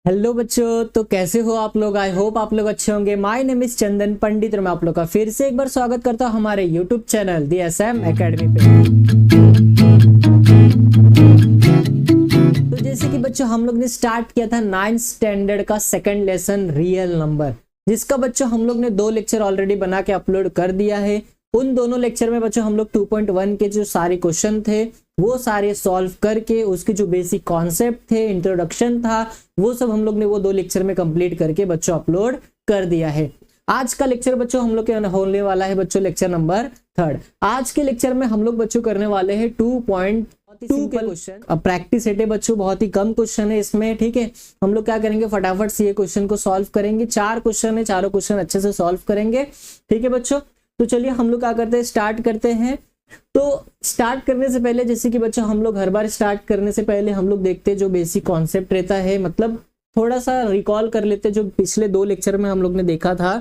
Hello बच्चों, तो कैसे हो आप लोग। आई होप आप लोग अच्छे होंगे। माय नेम इज चंदन पंडित और मैं आप लोग का फिर से एक बार स्वागत करता हूं हमारे यूट्यूब चैनल दी एसएम एकेडमी पे। तो जैसे कि बच्चों हम लोग ने स्टार्ट किया था 9th स्टैंडर्ड का सेकंड लेसन रियल नंबर, जिसका बच्चों हम लोग ने 2 लेक्चर ऑलरेडी बना के अपलोड कर दिया है। उन दोनों लेक्चर में बच्चों हम लोग 2.1 के जो सारे क्वेश्चन थे वो सारे सॉल्व करके उसके जो बेसिक कॉन्सेप्ट थे, इंट्रोडक्शन था, वो सब हम लोग ने वो 2 लेक्चर में कंप्लीट करके बच्चों अपलोड कर दिया है। आज का लेक्चर बच्चों हम लोग के होने वाला है बच्चों लेक्चर नंबर 3। आज के लेक्चर में हम लोग बच्चों करने वाले हैं 2.2 के क्वेश्चन। अब प्रैक्टिस सेट है बच्चों, बहुत ही कम क्वेश्चन है इसमें। ठीक है, हम लोग क्या करेंगे, फटाफट से ये क्वेश्चन को सॉल्व करेंगे। 4 क्वेश्चन है, चारों क्वेश्चन अच्छे से सॉल्व करेंगे। ठीक है बच्चों, तो चलिए हम लोग क्या करते हैं, स्टार्ट करते हैं। तो स्टार्ट करने से पहले जैसे कि बच्चों हम लोग हर बार स्टार्ट करने से पहले हम लोग देखते हैं जो बेसिक कॉन्सेप्ट रहता है, मतलब थोड़ा सा रिकॉल कर लेते हैं जो पिछले 2 लेक्चर में हम लोग ने देखा था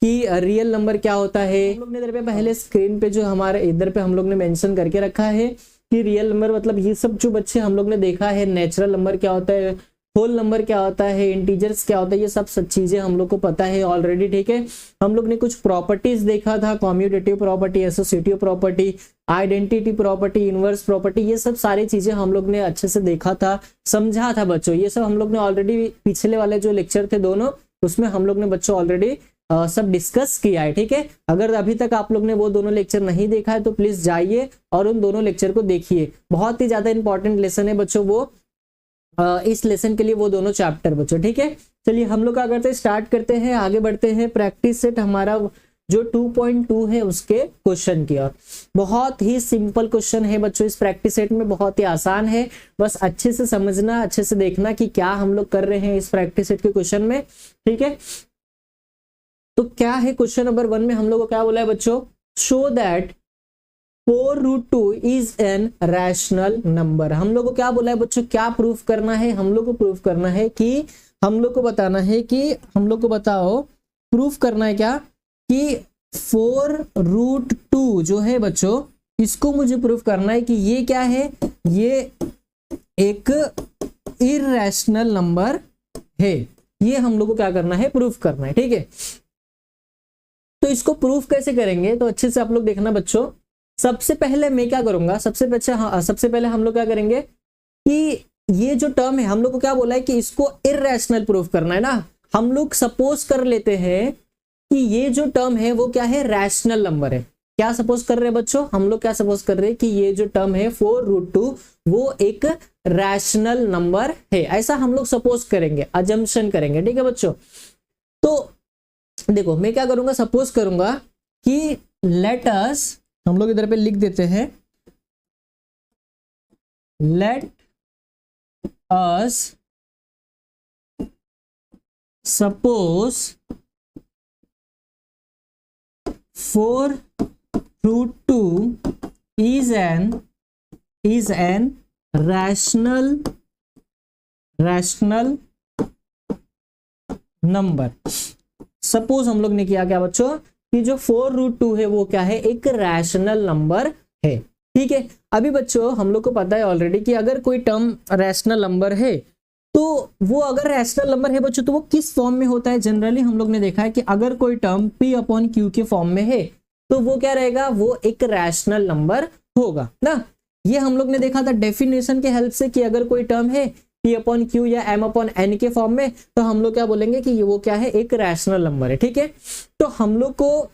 कि रियल नंबर क्या होता है। हम लोग ने इधर पे पहले स्क्रीन पे जो हमारे इधर पे हम लोग ने मेंशन करके रखा है कि रियल नंबर मतलब ये सब जो बच्चे हम लोग ने देखा है, नेचुरल नंबर क्या होता है, होल नंबर क्या होता है, इंटीजर्स क्या होता है, ये सब चीजें हम लोग को पता है ऑलरेडी। ठीक है, हम लोग ने कुछ प्रॉपर्टीज देखा था, commutative property, associative property, identity property, inverse property, ये सब सारी चीजें हम लोग ने अच्छे से देखा था, समझा था बच्चों। ये सब हम लोग ने ऑलरेडी पिछले वाले जो लेक्चर थे दोनों, उसमें हम लोग ने बच्चों ऑलरेडी सब डिस्कस किया है। ठीक है, अगर अभी तक आप लोग ने वो दोनों लेक्चर नहीं देखा है तो प्लीज जाइए और उन दोनों लेक्चर को देखिए। बहुत ही ज्यादा इंपॉर्टेंट लेसन है बच्चों वो, इस लेसन के लिए वो दोनों चैप्टर बच्चों। ठीक है, चलिए हम लोग क्या करते हैं, स्टार्ट करते हैं, आगे बढ़ते हैं। प्रैक्टिस सेट हमारा जो 2.2 है उसके क्वेश्चन की ओर। बहुत ही सिंपल क्वेश्चन है बच्चों इस प्रैक्टिस सेट में, बहुत ही आसान है। बस अच्छे से समझना, अच्छे से देखना कि क्या हम लोग कर रहे हैं इस प्रैक्टिस सेट के क्वेश्चन में। ठीक है, तो क्या है क्वेश्चन नंबर 1 में हम लोग को क्या बोला है बच्चों, show that 4√2 is an rational number. हम लोग को क्या बोला है बच्चों, क्या प्रूफ करना है, हम लोग को प्रूफ करना है कि हम लोग को बताना है कि हम लोग को बताओ प्रूफ करना है क्या कि 4√2 जो है बच्चों, इसको मुझे प्रूफ करना है कि ये क्या है, ये एक इररेशनल नंबर है। ये हम लोग को क्या करना है, प्रूफ करना है। ठीक है, तो इसको प्रूफ कैसे करेंगे, तो अच्छे से आप लोग देखना बच्चों। सबसे पहले मैं क्या करूंगा, सबसे पहले हम लोग क्या करेंगे कि ये जो टर्म है हम लोग को क्या बोला है कि इसको इररेशनल प्रूफ करना है ना। हम लोग सपोज कर लेते हैं कि ये जो टर्म है वो क्या है, रैशनल नंबर है। क्या सपोज कर रहे हैं बच्चों, हम लोग क्या सपोज कर रहे हैं कि ये जो टर्म है 4√2 वो एक रैशनल नंबर है, ऐसा हम लोग सपोज करेंगे, अजम्पशन करेंगे। ठीक है बच्चों, तो देखो मैं क्या करूंगा, सपोज करूंगा कि लेट अस, हम लोग इधर पे लिख देते हैं, let us suppose 4√2 is an rational number. Suppose हम लोग ने किया क्या बच्चों कि जो 4√2 है वो क्या है, एक रैशनल नंबर है। ठीक है, अभी बच्चों हम लोग को पता है ऑलरेडी कि अगर कोई टर्म रैशनल नंबर है तो वो, अगर रैशनल नंबर है बच्चों तो वो किस फॉर्म में होता है। जनरली हम लोग ने देखा है कि अगर कोई टर्म P/Q के फॉर्म में है तो वो क्या रहेगा, वो एक रैशनल नंबर होगा ना। ये हम लोग ने देखा था डेफिनेशन के हेल्प से कि अगर कोई टर्म है P/Q या M/N के फॉर्म में तो हम लोग क्या बोलेंगे कि वो क्या है, एक रैशनल नंबर है। ठीक है, तो हम लोग को,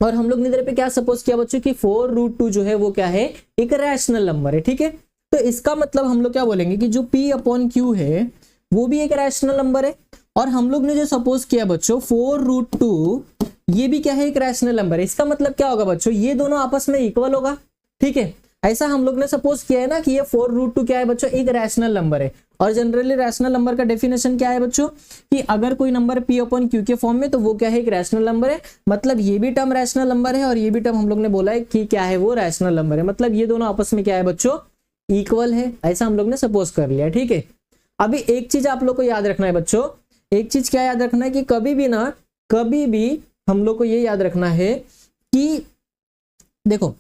और हम लोग ने इधर पे क्या सपोज किया बच्चों कि 4√2 जो है वो क्या है, एक रैशनल नंबर है। ठीक है, तो इसका मतलब हम लोग क्या बोलेंगे कि जो P/Q है वो भी एक रैशनल नंबर है। और हम लोग ने जो सपोज किया बच्चों 4√2 ये भी क्या है, एक रैशनल नंबर है। इसका मतलब क्या होगा बच्चों, ये दोनों आपस में इक्वल होगा। ठीक है, ऐसा हम लोग ने सपोज किया है ना कि ये 4√2 क्या है बच्चों, एक रैशनल नंबर है। और जनरली रैशनल नंबर का डेफिनेशन क्या है बच्चों कि अगर कोई नंबर P/Q के फॉर्म में तो वो क्या है, एक रैशनल नंबर है। मतलब ये भी टर्म रैशनल नंबर है और ये भी टर्म हम लोग ने बोला है कि क्या है, वो रैशनल नंबर है। मतलब ये दोनों आपस में क्या है बच्चों, इक्वल है, ऐसा हम लोग ने सपोज कर लिया। ठीक है, अभी एक चीज आप लोग को याद रखना है बच्चों, एक चीज क्या याद रखना है कि कभी भी हम लोग को ये याद रखना है कि देखो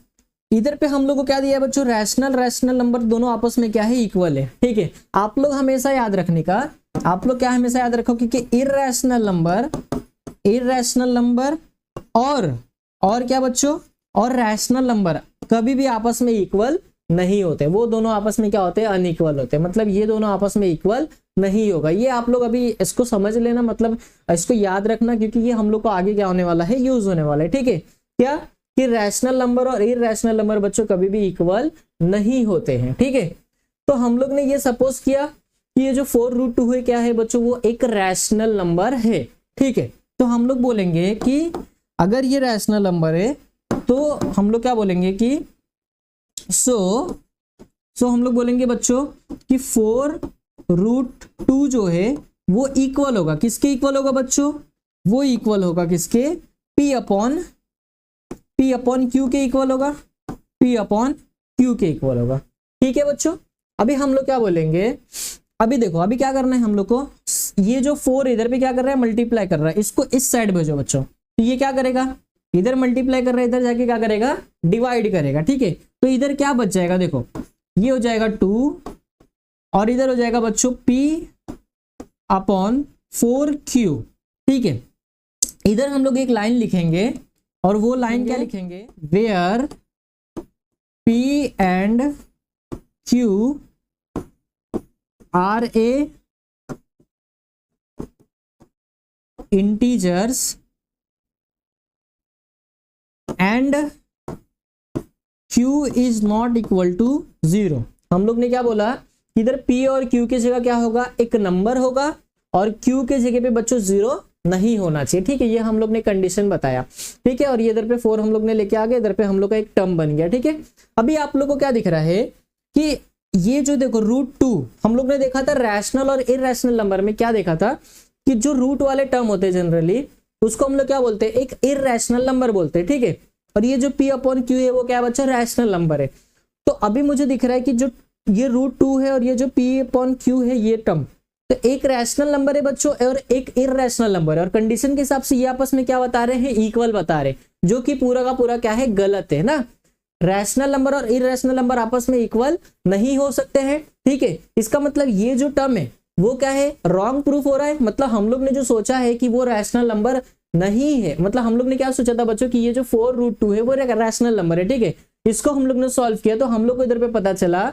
इधर पे हम लोग को क्या दिया है बच्चों, रैशनल नंबर दोनों आपस में क्या है, इक्वल है। ठीक है, आप लोग हमेशा याद रखने का आप लोग क्या हमेशा याद रखो कि इर्रेशनल नंबर और क्या बच्चों, और रैशनल नंबर कभी भी आपस में इक्वल नहीं होते, वो दोनों आपस में क्या होते हैं, अनइक्वल होते हैं। मतलब ये दोनों आपस में इक्वल नहीं होगा। ये आप लोग अभी इसको समझ लेना, मतलब इसको याद रखना, क्योंकि ये हम लोग को आगे क्या होने वाला है, यूज होने वाला है। ठीक है, क्या कि रैशनल नंबर और इरैशनल नंबर बच्चों कभी भी इक्वल नहीं होते हैं। ठीक है, तो हम लोग ने ये सपोज किया कि ये जो 4√2 है क्या है बच्चों, वो एक रैशनल नंबर है। ठीक है, तो हम लोग बोलेंगे कि अगर ये रैशनल नंबर है तो हम लोग क्या बोलेंगे कि सो हम लोग बोलेंगे बच्चों कि 4√2 जो है वो इक्वल होगा, किसके इक्वल होगा बच्चों, वो इक्वल होगा किसके, P अपॉन Q के इक्वल होगा, P अपॉन Q के इक्वल होगा। ठीक है बच्चों, अभी हम लोग क्या बोलेंगे, अभी देखो अभी क्या करना है हम लोग को, ये जो 4 इधर पे क्या कर रहा है, मल्टीप्लाई कर रहा है, इसको इस साइड भेजो बच्चों। तो ये क्या करेगा, इधर मल्टीप्लाई कर रहा है, इधर जाके क्या करेगा, डिवाइड करेगा। ठीक है, तो इधर क्या बच जाएगा, देखो ये हो जाएगा 2 और इधर हो जाएगा बच्चों P अपॉन 4Q। ठीक है, इधर हम लोग एक लाइन लिखेंगे और वो लाइन क्या लिखेंगे, where P and Q are a integers and Q is not equal to 0। हम लोग ने क्या बोला, इधर P और Q की जगह क्या होगा, एक नंबर होगा, और Q के जगह पे बच्चों 0 नहीं होना चाहिए। ठीक है, ये हम लोग ने कंडीशन बताया। ठीक है, और ये इधर पे 4 हम लोग ने लेके आ गए, इधर पे हम लोग का एक टर्म बन गया। ठीक है, अभी आप लोग को क्या दिख रहा है कि ये जो देखो √2 हम लोग ने देखा था रैशनल और इरैशनल नंबर में, क्या देखा था कि जो रूट वाले टर्म होते हैं जनरली उसको हम लोग क्या बोलते हैं, एक इरैशनल नंबर बोलते हैं। ठीक है, और ये जो P अपॉन Q है वो क्या बच्चा, रैशनल नंबर है। तो अभी मुझे दिख रहा है कि जो ये √2 है और ये जो P अपॉन Q है ये टर्म, तो एक रैशनल नंबर है बच्चों और एक इरैशनल नंबर है, और कंडीशन के हिसाब से ये आपस में क्या बता रहे हैं, इक्वल बता रहे हैं, जो कि पूरा का पूरा क्या है, गलत है ना। रैशनल नंबर और इरैशनल नंबर आपस में इक्वल नहीं हो सकते हैं। ठीक है, इसका मतलब ये जो टर्म है वो क्या है, रॉन्ग प्रूफ हो रहा है। मतलब हम लोग ने जो सोचा है कि वो रैशनल नंबर नहीं है, मतलब हम लोग ने क्या सोचा था बच्चों कि ये जो 4√2 है वो रैशनल नंबर है। ठीक है, इसको हम लोग ने सॉल्व किया तो हम लोग को इधर पे पता चला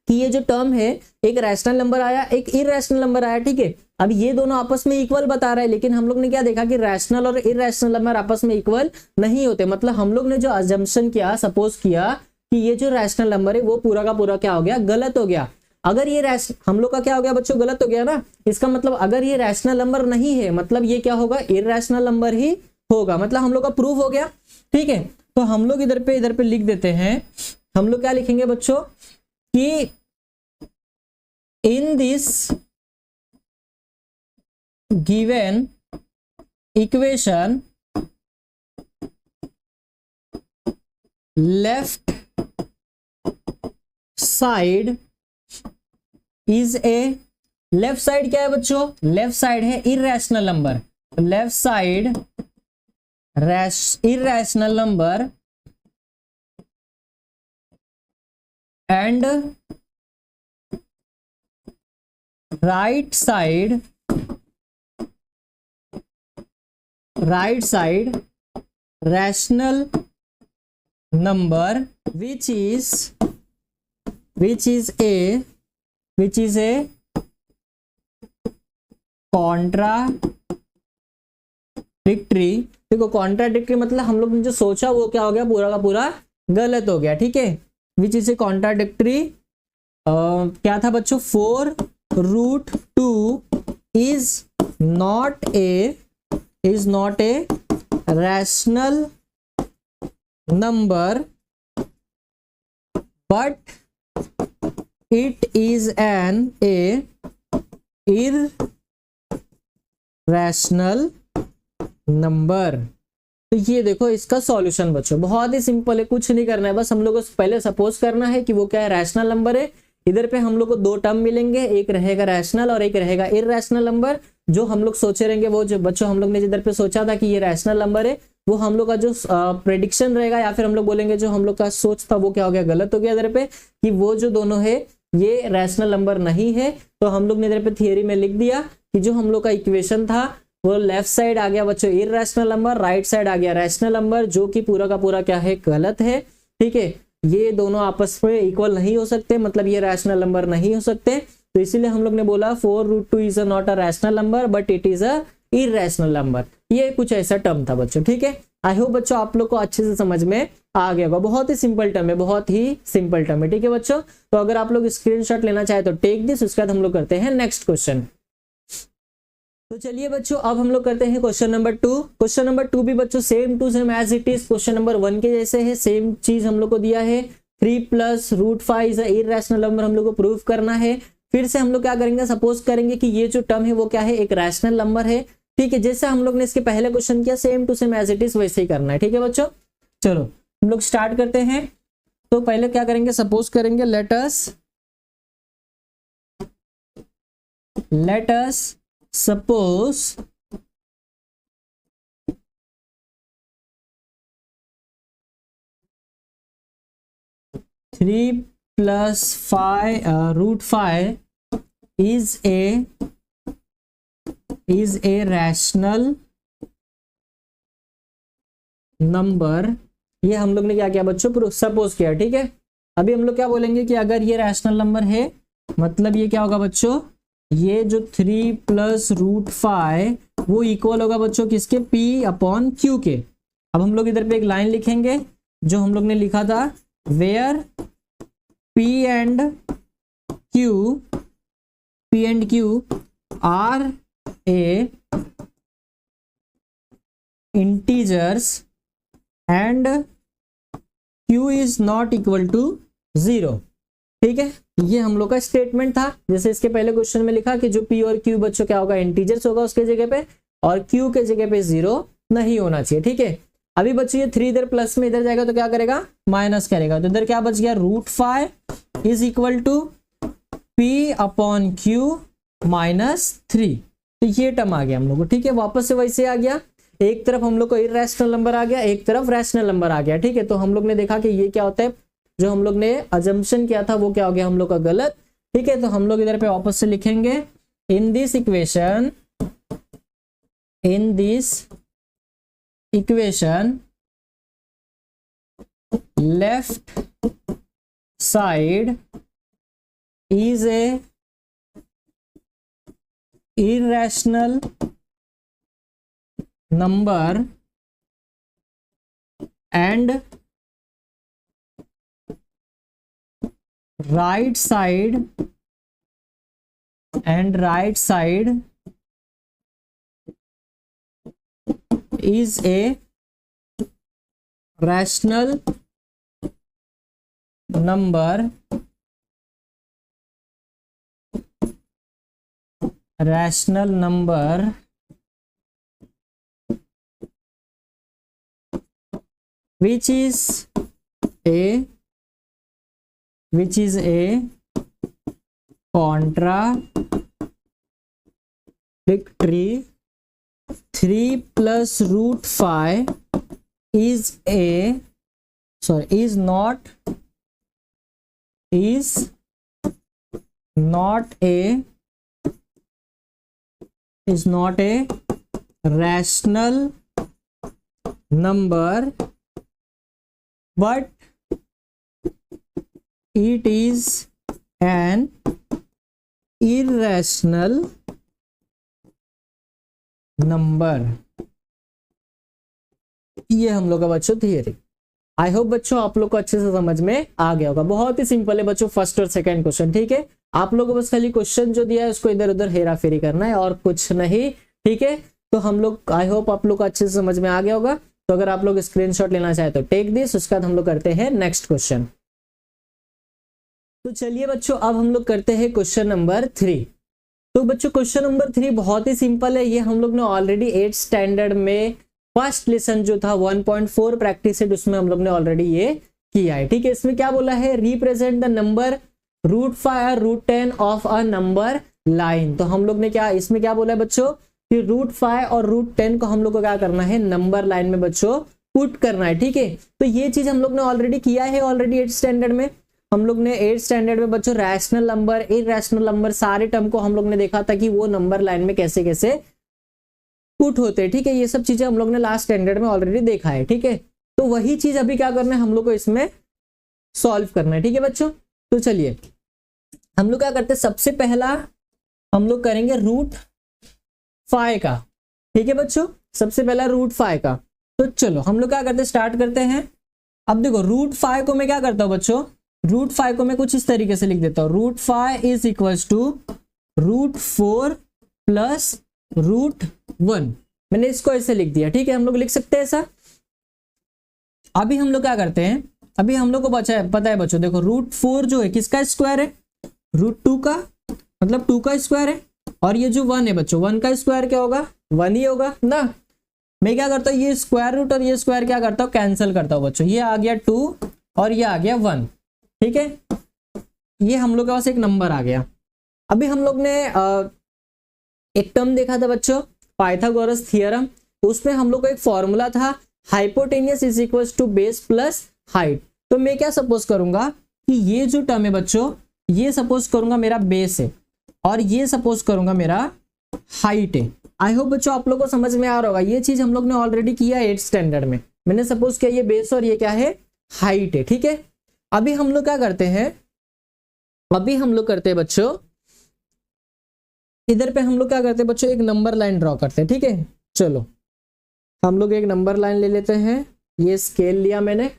कि ये जो टर्म है एक रैशनल नंबर आया, एक इरैशनल नंबर आया। ठीक है, अब ये दोनों आपस में इक्वल बता रहा है, लेकिन हम लोग ने क्या देखा कि रैशनल और इरैशनल नंबर आपस में इक्वल नहीं होते। मतलब हम लोग ने जो अजम्पशन किया, सपोज किया कि ये जो रैशनल नंबर है वो पूरा का पूरा क्या हो गया, गलत हो गया। अगर ये हम लोग का क्या हो गया बच्चों, गलत हो गया ना। इसका मतलब अगर ये रैशनल नंबर नहीं है, मतलब ये क्या होगा, इरैशनल नंबर ही होगा। मतलब हम लोग का प्रूफ हो गया। ठीक है, तो हम लोग इधर पे लिख देते हैं, हम लोग क्या लिखेंगे बच्चों कि in this given equation left side is a, left side क्या है बच्चों, लेफ्ट साइड है irrational number, left side irrational number and right side rational number which is a contradictory. देखो कॉन्ट्राडिक्टरी मतलब हम लोग ने जो सोचा वो क्या हो गया, पूरा का पूरा गलत हो गया। ठीक है, विच इज ए कॉन्ट्राडिक्टरी, क्या था बच्चों, 4√2 is not a rational number but it is an irrational number। तो ये देखो इसका सॉल्यूशन बच्चों बहुत ही सिंपल है, कुछ नहीं करना है, बस हम लोग को पहले सपोज करना है कि वो क्या है, रैशनल नंबर है। इधर पे हम लोग को दो टर्म मिलेंगे, एक रहेगा रैशनल और एक रहेगा इररैशनल नंबर। जो हम लोग सोचे रहेंगे वो जो बच्चों हम लोग ने जिधर पे सोचा था कि ये रैशनल नंबर है, वो हम लोग का जो प्रेडिक्शन रहेगा या फिर हम लोग बोलेंगे जो हम लोग का सोच था वो क्या हो गया, गलत हो गया इधर पे, कि वो जो दोनों है ये रैशनल नंबर नहीं है। तो हम लोग ने इधर पे थियरी में लिख दिया कि जो हम लोग का इक्वेशन था वो लेफ्ट साइड आ गया बच्चों इररेशनल नंबर, राइट साइड आ गया रैशनल नंबर, जो कि पूरा का पूरा क्या है, गलत है। ठीक है, ये दोनों आपस में इक्वल नहीं हो सकते, मतलब ये रैशनल नंबर नहीं हो सकते। तो इसीलिए हम लोग ने बोला 4√2 is not a rational number but it is a irrational number. ये कुछ ऐसा टर्म था बच्चों। ठीक है, आई होप बच्चों आप लोग को अच्छे से समझ में आ गया होगा। बहुत ही सिंपल टर्म है, बहुत ही सिंपल टर्म है। ठीक है बच्चों, तो अगर आप लोग स्क्रीनशॉट लेना चाहे तो टेक दिस, उसके बाद हम लोग करते हैं नेक्स्ट क्वेश्चन। तो चलिए बच्चों अब हम लोग करते हैं क्वेश्चन नंबर 2। क्वेश्चन नंबर 2 भी बच्चों same to same as it is question number 1 के जैसे है। सेम चीज हम लोग को दिया है 3 + √5 इज अ इररेशनल नंबर, हम लोग को प्रूव करना है। फिर से हम लोग क्या करेंगे, सपोज करेंगे कि ये जो टर्म है वो क्या है, एक रैशनल नंबर है। ठीक है, जैसे हम लोग ने इसके पहले क्वेश्चन किया same to same as it is वैसे ही करना है। ठीक है बच्चों, चलो हम लोग स्टार्ट करते हैं। तो पहले क्या करेंगे, सपोज करेंगे let us suppose √5 is a rational number. ये हम लोग ने क्या किया बच्चों, सपोज किया। ठीक है, अभी हम लोग क्या बोलेंगे कि अगर ये रैशनल नंबर है, मतलब ये क्या होगा बच्चों, ये जो 3 + √5 वो इक्वल होगा बच्चों किसके, P/Q के। अब हम लोग इधर पे एक लाइन लिखेंगे जो हम लोग ने लिखा था, where P and Q are a integers and Q is not equal to 0। ठीक है, ये हम लोग का स्टेटमेंट था। जैसे इसके पहले क्वेश्चन में लिखा कि जो P और Q बच्चों क्या होगा, इंटीजर्स होगा उसके जगह पे, और Q के जगह पे 0 नहीं होना चाहिए। ठीक है, अभी बच्चों ये 3 इधर प्लस में इधर जाएगा तो क्या करेगा, माइनस करेगा। तो इधर क्या बच गया, √5 इज इक्वल टू P/Q -3। तो ये टर्म आ गया हम लोग को। ठीक है, वापस से वैसे आ गया, एक तरफ हम लोग को इररेशनल नंबर आ गया, एक तरफ रैशनल नंबर आ गया। ठीक है, तो हम लोग ने देखा कि ये क्या होता है, जो हम लोग ने अजम्पशन किया था वो क्या हो गया हम लोग का गलत। ठीक है, तो हम लोग इधर पे वापस से लिखेंगे, in this equation left side is a irrational number and right side is a rational number which is a contradictory 3 + √5 is not a rational number but it is an irrational number। ये हम लोग का बच्चों theory. I hope बच्चों आप लोग को अच्छे से समझ में आ गया होगा। बहुत ही सिंपल है बच्चों, फर्स्ट और सेकंड क्वेश्चन। ठीक है, आप लोगों को बस खाली क्वेश्चन जो दिया है उसको इधर उधर हेरा फेरी करना है और कुछ नहीं। ठीक है, तो हम लोग आई होप आप लोग को अच्छे से समझ में आ गया होगा। तो अगर आप लोग स्क्रीनशॉट लेना चाहे तो टेक दिस, उसके बाद हम लोग करते हैं नेक्स्ट क्वेश्चन। तो चलिए बच्चों अब हम लोग करते हैं क्वेश्चन नंबर 3। तो बच्चों क्वेश्चन नंबर 3 बहुत ही सिंपल है। ये हम लोग ने ऑलरेडी 8th स्टैंडर्ड में फर्स्ट लेसन जो था 1.4 प्रैक्टिस सेट उसमें हम लोग ने ऑलरेडी ये किया है। ठीक है, इसमें क्या बोला है, रिप्रेजेंट द नंबर √5 और √10 ऑफ अ नंबर लाइन। तो हम लोग ने क्या इसमें क्या बोला है बच्चों कि √5 और √10 को हम लोग को क्या करना है, नंबर लाइन में बच्चों पुट करना है। ठीक है, तो ये चीज हम लोग ने ऑलरेडी किया है, ऑलरेडी 8th स्टैंडर्ड में हम लोग ने 8th स्टैंडर्ड में बच्चों रैशनल नंबर, इरैशनल नंबर, सारे टर्म को हम लोग ने देखा था कि वो नंबर लाइन में कैसे कैसे पुट होते हैं। ठीक है, ये सब चीजें हम लोग ने लास्ट स्टैंडर्ड में ऑलरेडी देखा है। ठीक है, तो वही चीज अभी क्या करना है, हम लोग को इसमें सॉल्व करना है। ठीक है बच्चों, तो चलिए हम लोग क्या करते हैं, सबसे पहला हम लोग करेंगे रूट 5 का। ठीक है बच्चों, सबसे पहला रूट 5 का। तो चलो हम लोग क्या करते हैं, स्टार्ट करते हैं। अब देखो रूट 5 को मैं क्या करता हूं बच्चों, रूट 5 को मैं कुछ इस तरीके से लिख देता हूं, root 5 is equals to root 4 plus root 1। मैंने इसको ऐसे लिख दिया। ठीक है, हम लोग लिख सकते हैं ऐसा। अभी हम लोग क्या करते हैं, अभी हम लोग को पता है बच्चों, देखो रूट 4 जो है किसका स्क्वायर है, रूट 2 का, मतलब 2 का स्क्वायर है। और ये जो 1 है बच्चों, 1 का स्क्वायर क्या होगा, 1 ही होगा ना। मैं क्या करता हूँ, ये स्क्वायर रूट और ये स्क्वायर क्या करता हूँ, कैंसिल करता हूँ बच्चों। ये आ गया 2 और ये आ गया 1। ठीक है, ये हम लोग के पास एक नंबर आ गया। अभी हम लोग ने एक टर्म देखा था बच्चों, पाइथागोरस थ्योरम। उसमें हम लोग को एक फॉर्मूला था, hypotenuse is equals to base plus height. तो मैं क्या सपोज करूंगा कि ये जो टर्म है बच्चों, ये सपोज करूंगा मेरा बेस है और ये सपोज करूंगा मेरा हाइट है। आई होप बच्चों आप लोग को समझ में आ रहा होगा। ये चीज हम लोग ने ऑलरेडी किया है 8th स्टैंडर्ड में। मैंने सपोज किया ये बेस और ये क्या है, हाइट है। ठीक है, अभी हम लोग क्या करते हैं, अभी हम लोग करते हैं बच्चों, इधर पे हम लोग क्या करते हैं बच्चों, एक नंबर लाइन ड्रॉ करते हैं। ठीक है, चलो हम लोग एक नंबर लाइन ले लेते हैं। ये स्केल लिया मैंने,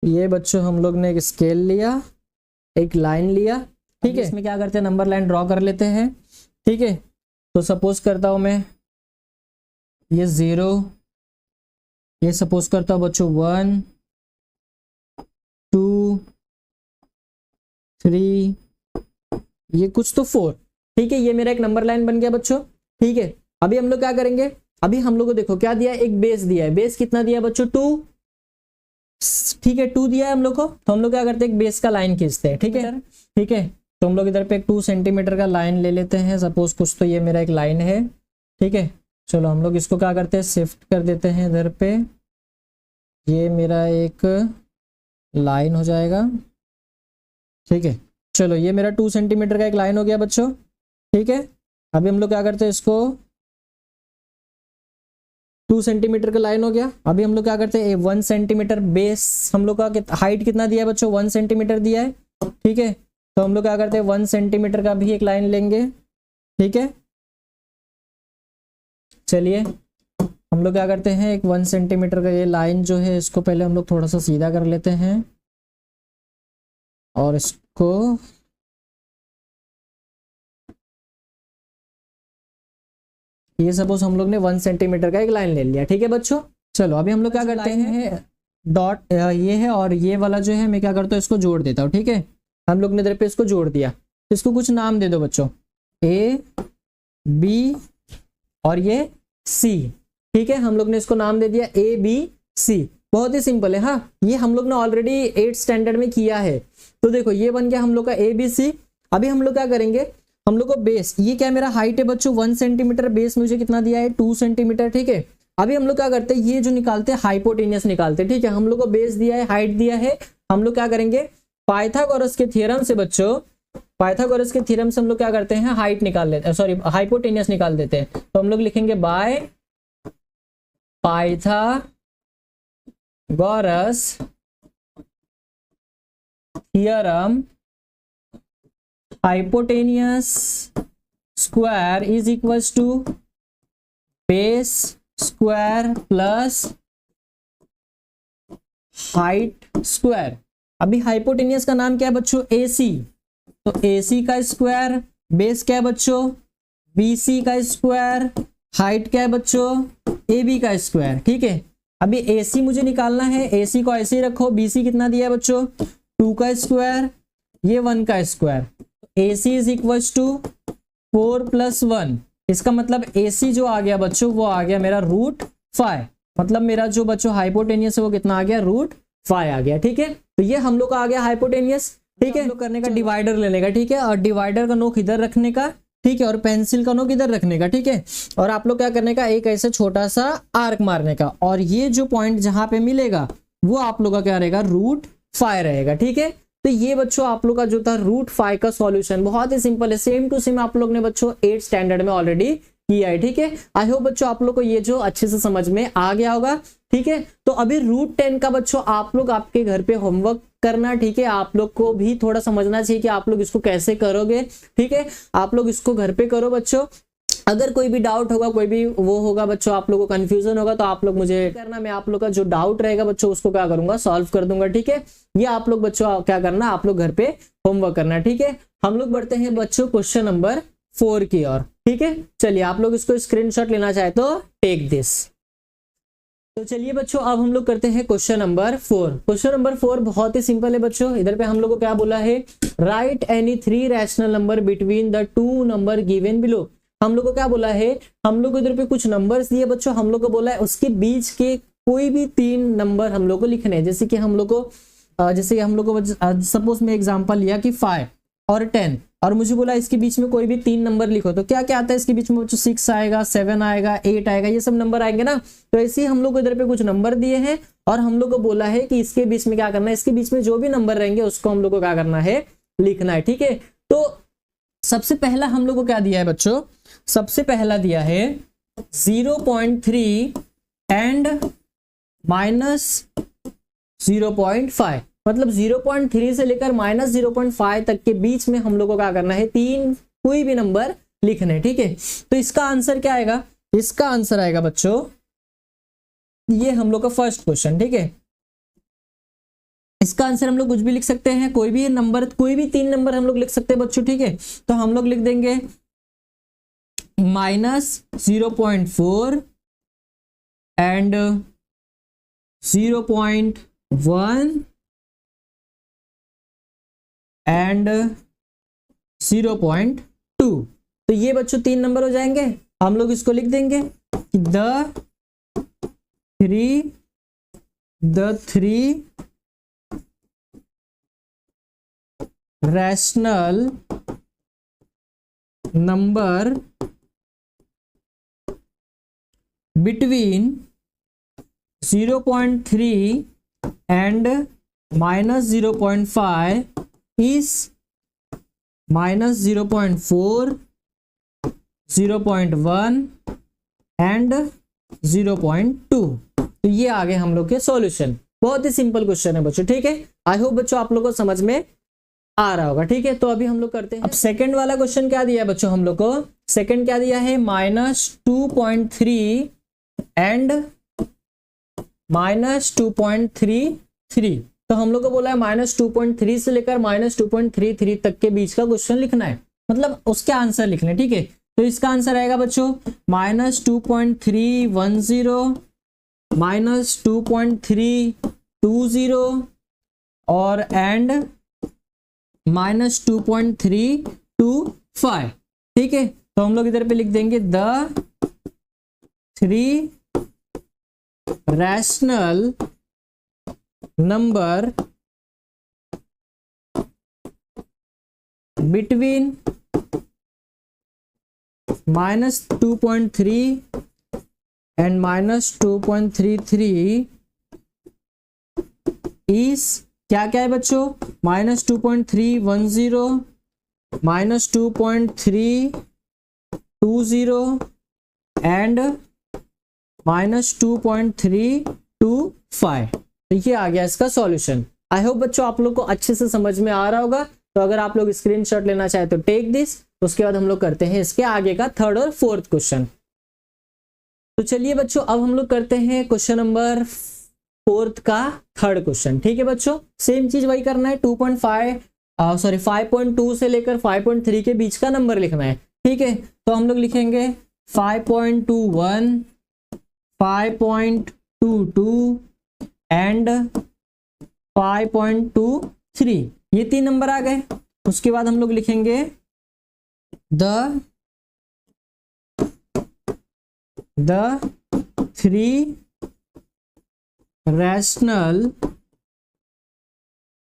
ये बच्चों हम लोग ने एक स्केल लिया, एक लाइन लिया। ठीक है, इसमें क्या करते हैं, नंबर लाइन ड्रॉ कर लेते हैं। ठीक है, तो सपोज करता हूं मैं ये 0, ये सपोज करता हूं बच्चों 1 2 3, ये कुछ तो 4। ठीक है, ये मेरा एक नंबर लाइन बन गया बच्चों। ठीक है, अभी हम लोग क्या करेंगे, अभी हम लोग को देखो क्या दिया है, एक बेस दिया है। बेस कितना दिया बच्चों, 2। ठीक है, 2 दिया है हम लोग को, तो हम लोग क्या करते हैं, एक बेस का लाइन खींचते हैं। ठीक है, ठीक है, तो हम लोग इधर पे एक 2 सेंटीमीटर का लाइन ले लेते हैं। सपोज कुछ तो ये मेरा एक लाइन है। ठीक है, चलो हम लोग इसको क्या करते हैं, शिफ्ट कर देते हैं इधर पे। ये मेरा एक लाइन हो जाएगा। ठीक है, चलो ये मेरा 2 सेंटीमीटर का एक लाइन हो गया बच्चों। ठीक है, अभी हम लोग क्या करते हैं, इसको 2 सेंटीमीटर का लाइन हो गया। अभी हम लोग क्या करते हैं, 1 सेंटीमीटर बेस, हम लोग का हाइट कितना दिया है बच्चों, 1 सेंटीमीटर दिया है। ठीक है, तो हम लोग क्या करते हैं, 1 सेंटीमीटर का भी एक लाइन लेंगे। ठीक है, चलिए हम लोग क्या करते हैं, एक 1 सेंटीमीटर का ये लाइन जो है, इसको पहले हम लोग थोड़ा सा सीधा कर लेते हैं और इसको ये सपोज हम लोग ने 1 सेंटीमीटर का एक लाइन ले लिया। ठीक है बच्चों, चलो अभी हम लोग क्या करते हैं, डॉट ये है और ये वाला जो है मैं क्या करता हूँ, इसको जोड़ देता हूँ। ठीक है, हम लोग ने इधर पे इसको जोड़ दिया, तो इसको कुछ नाम दे दो बच्चों, A B और ये C। ठीक है, हम लोग ने इसको नाम दे दिया A B C। बहुत ही सिंपल है। हाँ, ये हम लोग ने ऑलरेडी 8th स्टैंडर्ड में किया है। तो देखो ये बन गया हम लोग का A B C। अभी हम लोग क्या करेंगे, हम लोग को बेस, ये क्या मेरा हाइट है बच्चों 1 सेंटीमीटर, बेस मुझे कितना दिया है 2 सेंटीमीटर। ठीक है, अभी हम लोग क्या करते हैं, ये जो निकालते हैं हाइपोटेनियस निकालते हैं। ठीक है, हम लोग को बेस दिया है, हाइट दिया है, हम लोग क्या करेंगे, पाइथागोरस के थ्योरम से बच्चों, पाइथागोरस के थ्योरम से हम लोग क्या करते हैं, हाइट निकाल लेते हैं, सॉरी हाइपोटेनियस निकाल देते हैं। तो हम लोग लिखेंगे by Pythagoras theorem hypotenuse square is equals to base square plus height square। अभी hypotenuse का नाम क्या है बच्चों, AC। तो AC का स्क्वायर, बेस क्या है बच्चों BC का स्क्वायर, हाइट क्या है बच्चों AB का स्क्वायर। ठीक है, अभी AC मुझे निकालना है, AC को ऐसे ही रखो। BC कितना दिया है बच्चों 2 का स्क्वायर, ये 1 का square. AC is equal to 4 + 1। इसका मतलब AC जो आ गया बच्चों, वो आ गया मेरा √5। मतलब मेरा जो बच्चों हाइपोटेनियस है वो कितना आ गया, √5 आ गया। ठीक है, तो ये हम लोग का आ गया हाइपोटेनियस। ठीक है, करने का डिवाइडर लेने का, ठीक है, और डिवाइडर का नोक इधर रखने का, ठीक है, और पेंसिल का नोक इधर रखने का, ठीक है, और आप लोग क्या करने का, एक ऐसे छोटा सा आर्क मारने का, और ये जो पॉइंट जहां पे मिलेगा वो आप लोग का क्या रहेगा, √5 रहेगा, ठीक है। तो ये बच्चों आप लोग का जो था √5 का सॉल्यूशन बहुत ही सिंपल है, सेम टू सेम आप लोग ने बच्चों 8th स्टैंडर्ड में ऑलरेडी किया है, ठीक है। आई होप बच्चों आप लोग को ये जो अच्छे से समझ में आ गया होगा, ठीक है। तो अभी √10 का बच्चों आप लोग आपके घर पे होमवर्क करना, ठीक है, आप लोग को भी थोड़ा समझना चाहिए कि आप लोग इसको कैसे करोगे, ठीक है, आप लोग इसको घर पे करो बच्चों। अगर कोई भी डाउट होगा, कोई भी वो होगा बच्चों, आप लोगों को कंफ्यूजन होगा, तो आप लोग मुझे करना, मैं आप लोग का जो डाउट रहेगा बच्चों उसको क्या करूंगा, सॉल्व कर दूंगा, ठीक है। ये आप लोग बच्चों क्या करना, आप लोग घर पे होमवर्क करना, ठीक है। हम लोग बढ़ते हैं बच्चों क्वेश्चन नंबर 4 की ओर, ठीक है। चलिए आप लोग इसको स्क्रीनशॉट लेना चाहे तो टेक दिस। तो चलिए बच्चों अब हम लोग करते हैं क्वेश्चन नंबर 4। क्वेश्चन नंबर 4 बहुत ही सिंपल है बच्चों। इधर पे हम लोग को क्या बोला है, right any 3 rational number between the 2 number given below. हम लोग को क्या बोला है, हम लोग को इधर पे कुछ नंबर्स दिए बच्चों, हम लोग को बोला है उसके बीच के कोई भी 3 नंबर हम लोग को लिखने हैं। जैसे कि हम लोग को सपोज में एग्जांपल लिया कि 5 और 10, और मुझे बोला इसके बीच में कोई भी 3 नंबर लिखो, तो क्या क्या आता है इसके बीच में बच्चों, 6 आएगा, 7 आएगा, 8 आएगा, ये सब नंबर आएंगे ना। तो ऐसे ही हम लोग को इधर पे कुछ नंबर दिए हैं और हम लोग को बोला है कि इसके बीच में क्या करना है, इसके बीच में जो भी नंबर रहेंगे उसको हम लोग को क्या करना है, लिखना है, ठीक है। तो सबसे पहला हम लोग को क्या दिया है बच्चों, सबसे पहला दिया है 0.3 एंड -0.5, मतलब 0.3 से लेकर -0.5 तक के बीच में हम लोग को क्या करना है, 3 कोई भी नंबर लिखने हैं, ठीक है। तो इसका आंसर क्या आएगा, इसका आंसर आएगा बच्चों, ये हम लोग का फर्स्ट क्वेश्चन, ठीक है। इसका आंसर हम लोग कुछ भी लिख सकते हैं, कोई भी नंबर, कोई भी 3 नंबर हम लोग लिख सकते हैं बच्चों, ठीक है। तो हम लोग लिख देंगे -0.4 एंड 0.1 एंड 0.2। तो ये बच्चों 3 नंबर हो जाएंगे। हम लोग इसको लिख देंगे कि the three rational number between 0.3 and -0.5 is -0.4, 0.1 and 0.2। तो ये आ गए हम लोग के सॉल्यूशन। बहुत ही सिंपल क्वेश्चन है बच्चों, ठीक है। आई होप बच्चों आप लोगों को समझ में आ रहा होगा, ठीक है। तो अभी हम लोग करते हैं अब सेकंड वाला क्वेश्चन। क्या दिया है बच्चों हम लोग को, सेकंड क्या दिया है, -2.3 एंड -2.33। तो हम लोग को बोला है -2.3 से लेकर -2.33 तक के बीच का क्वेश्चन लिखना है, मतलब उसके आंसर लिखने, ठीक है। तो इसका आंसर आएगा बच्चों -2.310, -2.320 और एंड -2.325, ठीक है। तो हम लोग इधर पे लिख देंगे the 3 rational number between -2.3 and -2.33 is क्या क्या है बच्चों, -2.310, -2.320 एंड -2.325। तो ये आ गया इसका सॉल्यूशन। आई होप बच्चों आप लोग को अच्छे से समझ में आ रहा होगा। तो अगर आप लोग स्क्रीनशॉट लेना चाहे तो टेक दिस। उसके बाद हम लोग करते हैं इसके आगे का थर्ड और फोर्थ क्वेश्चन। तो चलिए बच्चों अब हम लोग करते हैं क्वेश्चन नंबर 4 का थर्ड क्वेश्चन, ठीक है बच्चों। सेम चीज वही करना है, 5.2 से लेकर 5.3 के बीच का नंबर लिखना है, ठीक है। तो हम लोग लिखेंगे 5.21, 5.22 एंड 5.23, ये 3 नंबर आ गए। उसके बाद हम लोग लिखेंगे the 3 rational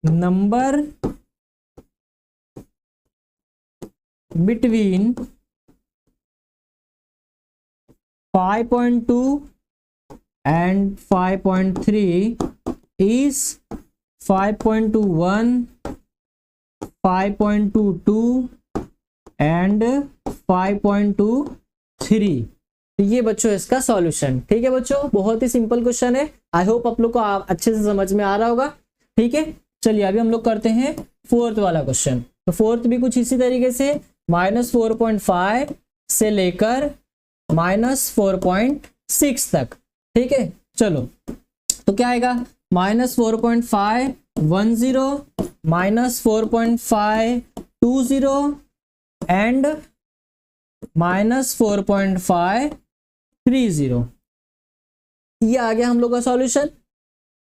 number between 5.2 and 5.3 is 5.21, 5.22 and 5.23। तो ये बच्चों इसका सॉल्यूशन। ठीक है बच्चों, बहुत ही सिंपल क्वेश्चन है। आई होप आप लोग को अच्छे से समझ में आ रहा होगा। ठीक है, चलिए अभी हम लोग करते हैं फोर्थ वाला क्वेश्चन। तो फोर्थ भी कुछ इसी तरीके से -4.5 से लेकर -4.6 तक। ठीक है, चलो तो क्या आएगा, -4.5 10, -4.5 20 एंड -4.5 30। ये आ गया हम लोग का सॉल्यूशन।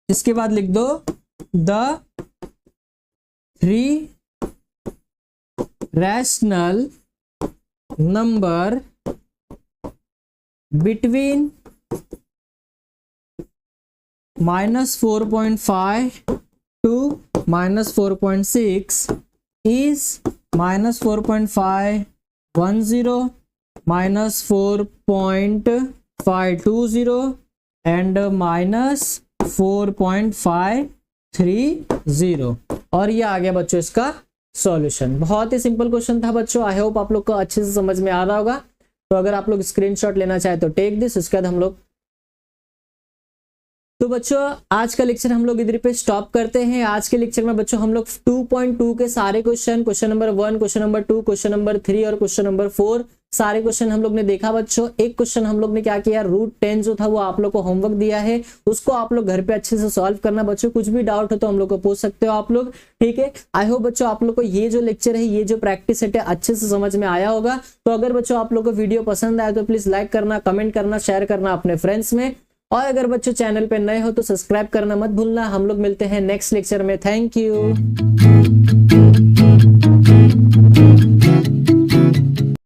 इसके बाद लिख दो the 3 rational number between -4.5 to -4.6 is -4.5 10, -4.520 and -4.530। और ये आ गया बच्चों इसका सॉल्यूशन। बहुत ही सिंपल क्वेश्चन था बच्चों। आई होप आप लोग को अच्छे से समझ में आ रहा होगा। तो अगर आप लोग स्क्रीनशॉट लेना चाहे तो टेक दिस, उसके बाद हम लोग, तो बच्चों आज का लेक्चर हम लोग इधर पे स्टॉप करते हैं। आज के लेक्चर में बच्चों हम लोग 2.2 के सारे question number 1, question number 2, question number 3 और क्वेश्चन नंबर 4 सारे क्वेश्चन हम लोग ने देखा बच्चों। एक क्वेश्चन हम लोग ने क्या किया, √10 जो था वो आप लोग को होमवर्क दिया है, उसको आप लोग घर पे अच्छे से सॉल्व करना बच्चों। कुछ भी डाउट हो तो हम लोग को पूछ सकते हो आप लोग। ठीक है, आई होप बच्चों आप लोग को ये जो लेक्चर है, ये जो प्रैक्टिस सेट है अच्छे से समझ में आया होगा। तो अगर बच्चों आप लोग को वीडियो पसंद आया तो प्लीज लाइक करना, कमेंट करना, शेयर करना अपने फ्रेंड्स में। और अगर बच्चों चैनल पे नए हो तो सब्सक्राइब करना मत भूलना। हम लोग मिलते हैं नेक्स्ट लेक्चर में। Thank you.